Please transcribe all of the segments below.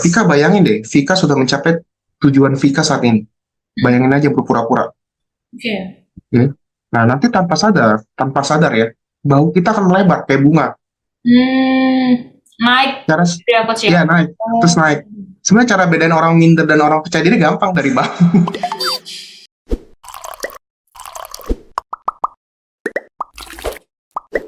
Vika bayangin deh, Vika sudah mencapai tujuan Vika saat ini. Bayangin aja berpura-pura. Oke. Ya. Nah, nanti tanpa sadar ya, bau kita akan melebar kayak bunga. Naik Cara, gitu ya coach ya? ya naik, terus Oh. naik. Sebenarnya cara bedain orang minder dan orang percaya diri gampang dari bau.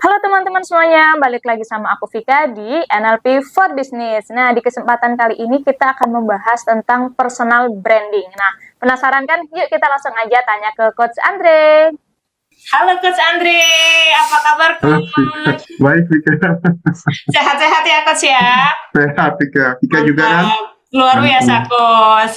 Halo teman-teman semuanya, balik lagi sama aku Vika di NLP for Business. Nah, di kesempatan kali ini kita akan membahas tentang personal branding. Nah, penasaran kan? Yuk kita langsung aja tanya ke Coach Andre. Halo Coach Andre, apa kabar Halo, Coach? baik Vika. Sehat-sehat ya Coach ya? Sehat Vika. Vika juga kan? Mantap. Luar biasa Coach.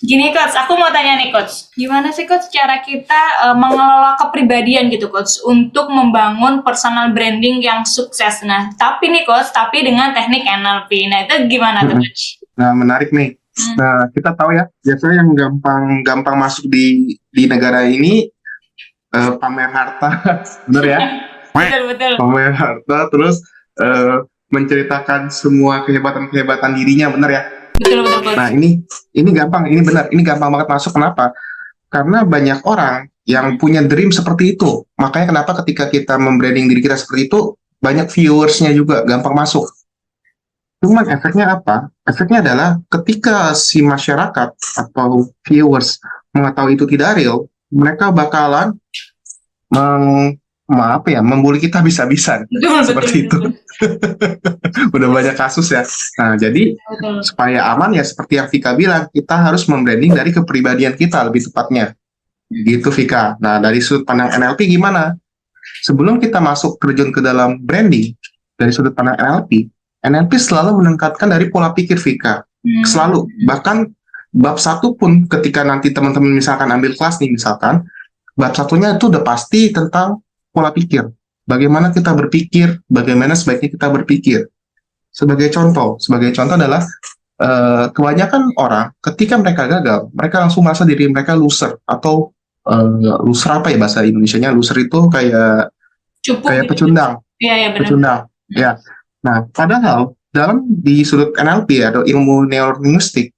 Gini Coach, aku mau tanya nih Coach, gimana sih Coach cara kita mengelola kepribadian gitu Coach untuk membangun personal branding yang sukses? Nah, tapi nih Coach, tapi dengan teknik NLP. Nah, itu gimana tuh Coach? Nah, menarik nih. Nah, kita tahu ya, biasanya yang gampang masuk di negara ini pamer harta, bener ya? Betul-betul. Pamer harta, terus menceritakan semua kehebatan-kehebatan dirinya, bener ya? Betul-betul Coach. Nah, ini gampang, ini benar, ini gampang banget masuk. Kenapa? Karena banyak orang yang punya dream seperti itu. Makanya kenapa ketika kita membranding diri kita seperti itu, banyak viewersnya juga gampang masuk. Cuman efeknya apa? Efeknya adalah ketika si masyarakat atau viewers mengetahui itu tidak real, mereka bakalan membuli kita habis-habisan. Seperti itu. Udah banyak kasus ya. Nah, jadi Betul. supaya aman ya seperti yang Vika bilang, kita harus membranding dari kepribadian kita lebih tepatnya. Gitu Vika. Nah, dari sudut pandang NLP gimana? Sebelum kita masuk terjun ke dalam branding, dari sudut pandang NLP selalu meningkatkan dari pola pikir Vika. Selalu. Bahkan bab 1 pun ketika nanti teman-teman misalkan ambil kelas nih misalkan, bab 1-nya itu udah pasti tentang pola pikir. Bagaimana kita berpikir, bagaimana sebaiknya kita berpikir. Sebagai contoh adalah kebanyakan orang ketika mereka gagal, mereka langsung merasa diri mereka loser atau loser apa ya bahasa Indonesianya? Loser itu kayak Cukup gitu. pecundang, Iya, benar. pecundang. Ya. Nah, padahal di sudut NLP atau ilmu neurolinguistik,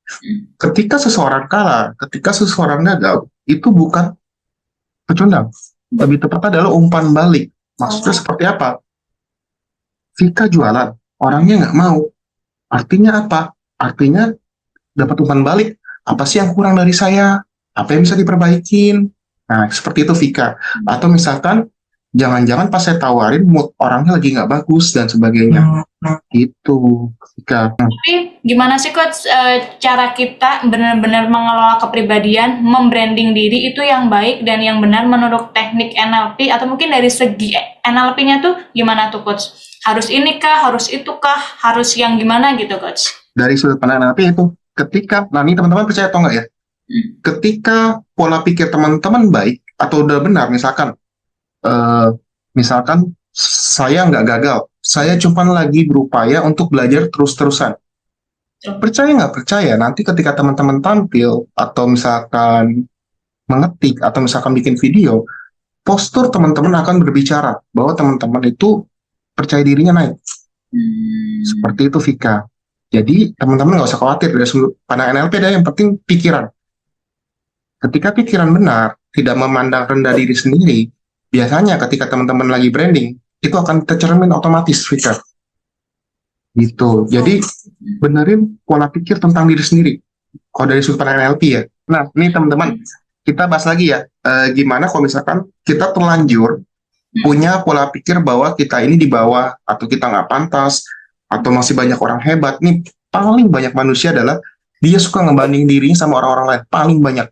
ketika seseorang kalah, ketika seseorang gagal, itu bukan pecundang. Lebih tepat adalah umpan balik. Maksudnya seperti apa? Vika jualan, orangnya nggak mau. Artinya apa? Artinya dapat umpan balik. Apa sih yang kurang dari saya? Apa yang bisa diperbaikin? Nah, seperti itu Vika. Atau misalkan, jangan-jangan pas saya tawarin mood orangnya lagi nggak bagus dan sebagainya. Itu Vika. Tapi gimana sih Coach cara kita benar-benar mengelola kepribadian, membranding diri itu yang baik dan yang benar menurut teknik NLP atau mungkin dari segi NLP-nya tuh gimana tuh Coach? Harus ini kah, harus itu kah, harus yang gimana gitu Coach? Dari sudut pandang NLP itu, nah ini teman-teman percaya atau nggak ya? Ketika pola pikir teman-teman baik atau udah benar, misalkan saya nggak gagal, saya cuma lagi berupaya untuk belajar terus-terusan. Percaya nggak percaya, nanti ketika teman-teman tampil atau misalkan mengetik atau misalkan bikin video, postur teman-teman akan berbicara bahwa teman-teman itu percaya dirinya naik. Seperti itu Vika. Jadi teman-teman nggak usah khawatir dari sudut pandang NLP, yang penting pikiran. Ketika pikiran benar, tidak memandang rendah diri sendiri, biasanya ketika teman-teman lagi branding, itu akan tercermin otomatis Vika. Gitu. Jadi benerin pola pikir tentang diri sendiri. Kalau dari sudut pandang NLP ya. Nah, ini teman-teman, kita bahas lagi ya. Gimana kalau misalkan kita terlanjur punya pola pikir bahwa kita ini di bawah, atau kita nggak pantas, atau masih banyak orang hebat. Nih, paling banyak manusia adalah dia suka ngebanding dirinya sama orang-orang lain. Paling banyak.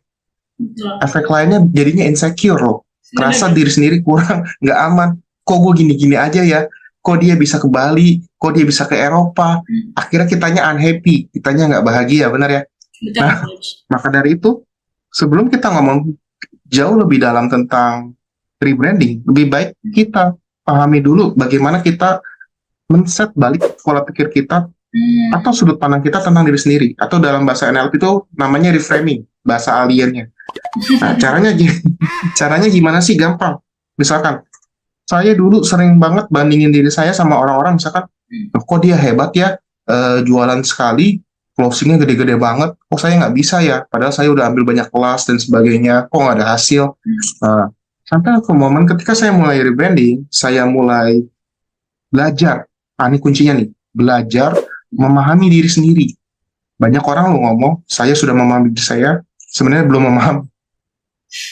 Efek lainnya jadinya insecure loh. Kerasa diri sendiri kurang, nggak aman. Kok gue gini-gini aja ya? Kok dia bisa ke Bali? Kok dia bisa ke Eropa? Akhirnya kitanya unhappy, kitanya nggak bahagia, benar ya? Betul, Nah, maka dari itu, sebelum kita ngomong jauh lebih dalam tentang rebranding, lebih baik kita pahami dulu bagaimana kita men-set balik pola pikir kita atau sudut pandang kita tentang diri sendiri. Atau dalam bahasa NLP itu namanya reframing, bahasa aliennya. Nah, caranya gimana sih? Gampang. Misalkan, saya dulu sering banget bandingin diri saya sama orang-orang, misalkan, kok dia hebat ya, jualan sekali closingnya gede-gede banget, kok saya nggak bisa ya, padahal saya udah ambil banyak kelas dan sebagainya, kok nggak ada hasil. Nah, sampai ke momen ketika saya mulai rebranding, saya mulai belajar. Ini kuncinya nih, belajar memahami diri sendiri. Banyak orang lo ngomong, saya sudah memahami diri saya, sebenarnya belum memahami.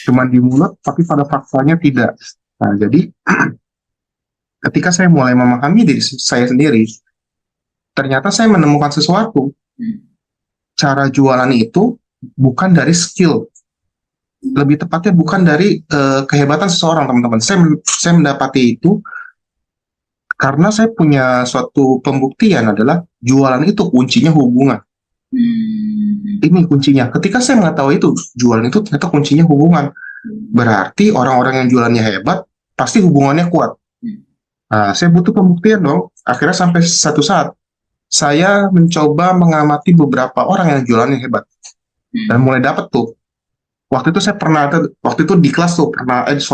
Cuman di mulut, tapi pada faktanya tidak. Nah, jadi ketika saya mulai memahami diri saya sendiri, ternyata saya menemukan sesuatu. Cara jualan itu bukan dari skill, lebih tepatnya bukan dari kehebatan seseorang, teman-teman. Saya mendapati itu karena saya punya suatu pembuktian adalah jualan itu kuncinya hubungan. Ini kuncinya. Ketika saya mengetahui itu, jualan itu ternyata kuncinya hubungan. Berarti orang-orang yang jualannya hebat, pasti hubungannya kuat. Nah, saya butuh pembuktian dong. Akhirnya sampai satu saat, saya mencoba mengamati beberapa orang yang jualannya hebat. Dan mulai dapat tuh. Waktu itu saya pernah ada, waktu itu di kelas tuh,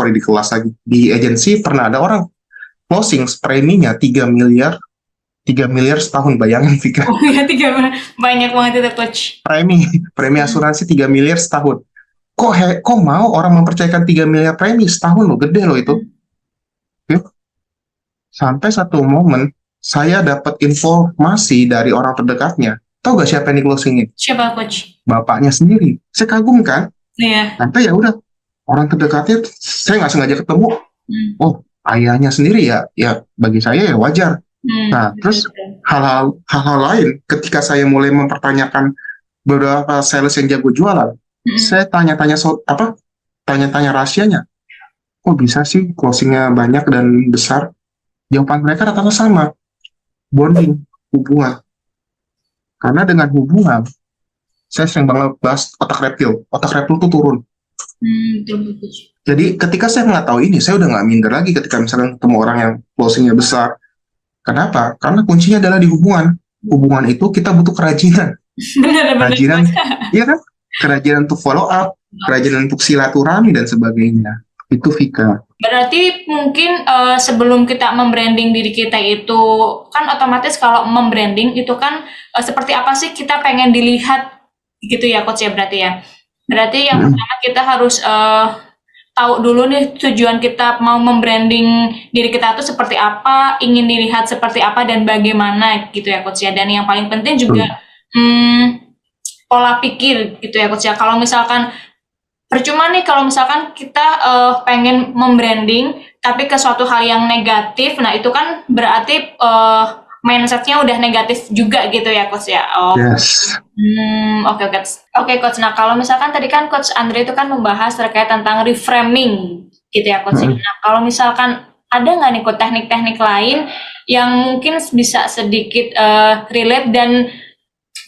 di kelas lagi. Di agensi pernah ada orang closing preminya 3 miliar setahun, bayangin Vika. Oh ya, 3 banyak banget itu coach. Premi asuransi 3 miliar setahun. Kok mau orang mempercayakan 3 miliar premi setahun loh, gede loh itu. Sampai satu momen saya dapat informasi dari orang terdekatnya. Tahu gak siapa yang di closingin? Siapa coach? Bapaknya sendiri. Saya kagum kan. Iya. Sampai ya udah, orang terdekatnya saya nggak sengaja ketemu. Oh, ayahnya sendiri ya bagi saya ya wajar. Nah, terus hal-hal lain ketika saya mulai mempertanyakan beberapa sales yang jago jualan, saya tanya-tanya rahasianya. Kok bisa sih closingnya banyak dan besar? Jawaban mereka rata-rata sama, bonding, hubungan. Karena dengan hubungan, saya sering banget bahas otak reptil. Otak reptil tuh turun. Jadi ketika saya mengetahui ini, saya udah nggak minder lagi ketika misalnya ketemu orang yang closingnya besar. Kenapa? Karena kuncinya adalah di hubungan. Hubungan itu kita butuh kerajinan. Kerajinan, iya kan? Kerajinan untuk follow up, kerajinan untuk silaturahmi dan sebagainya. Itu Vika. Berarti mungkin sebelum kita membranding diri kita itu, kan otomatis kalau membranding itu kan seperti apa sih kita pengen dilihat gitu ya coach ya, berarti ya. Berarti yang pertama kita harus tahu dulu nih tujuan kita mau membranding diri kita itu seperti apa, ingin dilihat seperti apa dan bagaimana gitu ya coach ya. Dan yang paling penting juga pola pikir gitu ya coach ya. Kalau misalkan percuma nih kalau misalkan kita pengen membranding tapi ke suatu hal yang negatif, nah itu kan berarti mindsetnya udah negatif juga gitu ya coach ya. Yes. Oke coach. Nah kalau misalkan tadi kan coach Andre itu kan membahas terkait tentang reframing gitu ya coach. Nah kalau misalkan ada nggak nih coach teknik-teknik lain yang mungkin bisa sedikit relate dan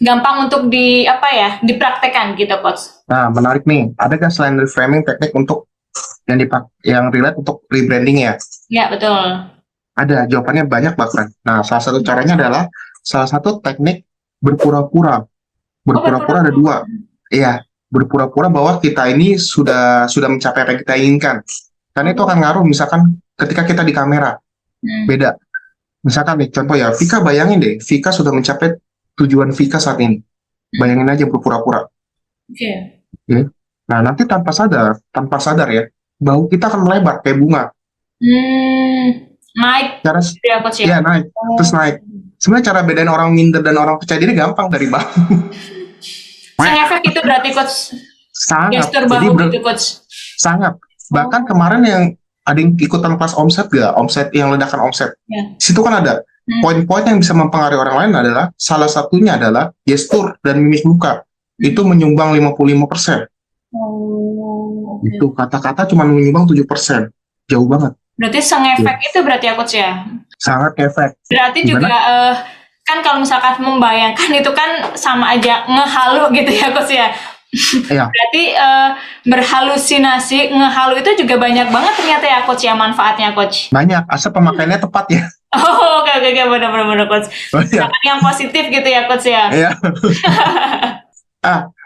gampang untuk dipraktekkan gitu coach? Nah, menarik nih. Ada kan selain reframing teknik untuk yang relate untuk rebranding ya? Ya, betul. Ada, jawabannya banyak bahkan. Nah, salah satu caranya adalah salah satu teknik berpura-pura. Berpura-pura ada dua. Iya, berpura-pura bahwa kita ini sudah mencapai apa yang kita inginkan. Karena itu akan ngaruh misalkan ketika kita di kamera. Beda. Misalkan nih, contoh ya, Vika bayangin deh, Vika sudah mencapai tujuan Vika saat ini. Bayangin aja berpura-pura. Oke. Nah, nanti tanpa sadar ya, bau kita akan melebar kayak bunga. Naik. Iya, naik. Terus naik. Sebenarnya cara bedain orang minder dan orang percaya diri gampang dari bau. Efek itu berarti coach. Sangat. Gestur bahu gitu coach. Sangat. Bahkan kemarin yang ada yang ikutan kelas omset gak? Omset yang ledakan omset. Situ kan ada. Poin-poin yang bisa mempengaruhi orang lain adalah, salah satunya adalah gestur dan mimik muka. Itu menyumbang 55%. Itu kata-kata cuma menyumbang 7%. Jauh banget. Berarti sengefek itu berarti ya coach ya? Sangat efek. Berarti juga kan kalau misalkan membayangkan itu kan sama aja ngehalu gitu ya coach ya? Iya. Berarti berhalusinasi, ngehalu itu juga banyak banget ternyata ya coach ya manfaatnya coach? Banyak, asal pemakaiannya tepat ya. Oh, oke, benar coach. Misalkan yang positif gitu ya coach ya? Iya.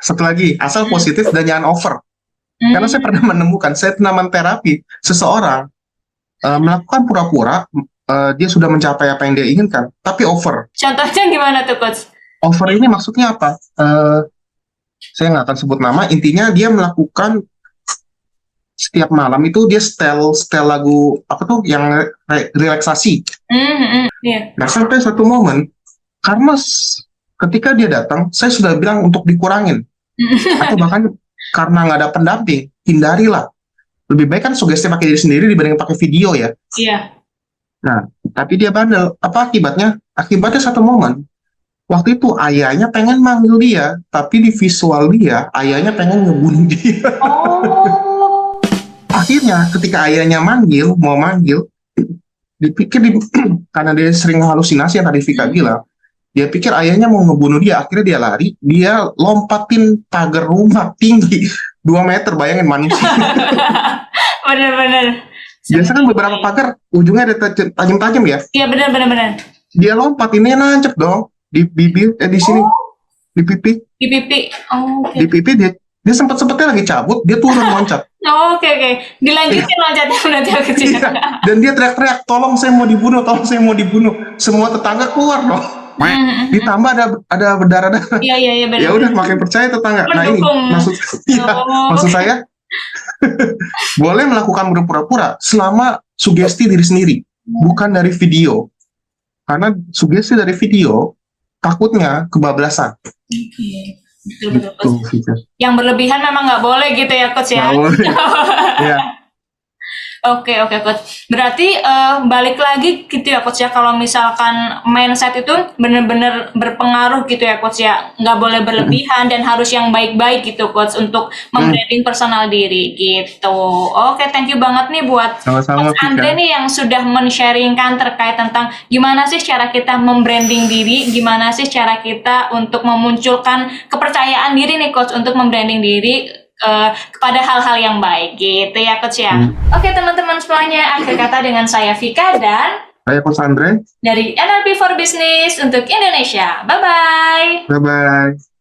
Satu lagi, asal positif dan jangan over. Karena saya pernah menterapi seseorang melakukan pura-pura dia sudah mencapai apa yang dia inginkan, tapi over. Contohnya gimana tuh coach? Over ini maksudnya apa? Saya nggak akan sebut nama. Intinya dia melakukan setiap malam itu dia setel lagu apa tuh yang relaksasi. Iya. Nah sampai satu momen karena ketika dia datang, saya sudah bilang untuk dikurangin atau bahkan karena nggak ada pendamping, hindarilah. Lebih baik kan sugesti pakai diri sendiri dibanding pakai video ya. Iya. Nah, tapi dia bandel. Apa akibatnya? Akibatnya satu momen. Waktu itu ayahnya pengen manggil dia, tapi di visual dia, ayahnya pengen ngebunuh dia. Oh. Akhirnya ketika ayahnya mau manggil, dipikir karena dia sering halusinasi yang tadi Vika bilang, dia pikir ayahnya mau ngebunuh dia. Akhirnya dia lari, dia lompatin pagar rumah tinggi 2 meter, bayangin manusia. Bener-bener. Biasa kan beberapa pagar ujungnya ada tajam-tajam ya. Iya, bener-bener. Dia lompat, ini nancep dong di bibir, di sini, di pipi, Di pipi. Oh, oke. di pipi dia sempetnya lagi cabut, dia turun loncat. Oh, oke. Dilanjutin loncatnya berarti aku kecil. Iya. Dan dia teriak-teriak, tolong saya mau dibunuh, tolong saya mau dibunuh. Semua tetangga keluar dong. Ditambah ada berdarah-darah. Iya, bener. Ya udah makin percaya tetangga. Nah ini Mendukung. maksud saya boleh melakukan berpura-pura selama sugesti diri sendiri, bukan dari video. Karena sugesti dari video takutnya kebablasan. Oke. Betul, Gitu, Coach. Vika. Yang berlebihan memang nggak boleh gitu ya, Coach ya. Nggak boleh. Ya. Oke, Coach. Berarti balik lagi gitu ya, Coach ya. Kalau misalkan mindset itu benar-benar berpengaruh gitu ya, Coach ya. Nggak boleh berlebihan dan harus yang baik-baik gitu, Coach, untuk membranding personal diri gitu. Oke, thank you banget nih buat Sama-sama, Coach Andre Vika. nih yang sudah men-sharingkan terkait tentang gimana sih cara kita membranding diri, gimana sih cara kita untuk memunculkan kepercayaan diri nih, Coach, untuk membranding diri kepada hal-hal yang baik gitu ya, Coach ya. Oke, teman-teman semuanya, akhir kata dengan saya Vika dan Saya Coach Andre. dari NLP for Business untuk Indonesia. Bye-bye. Bye-bye.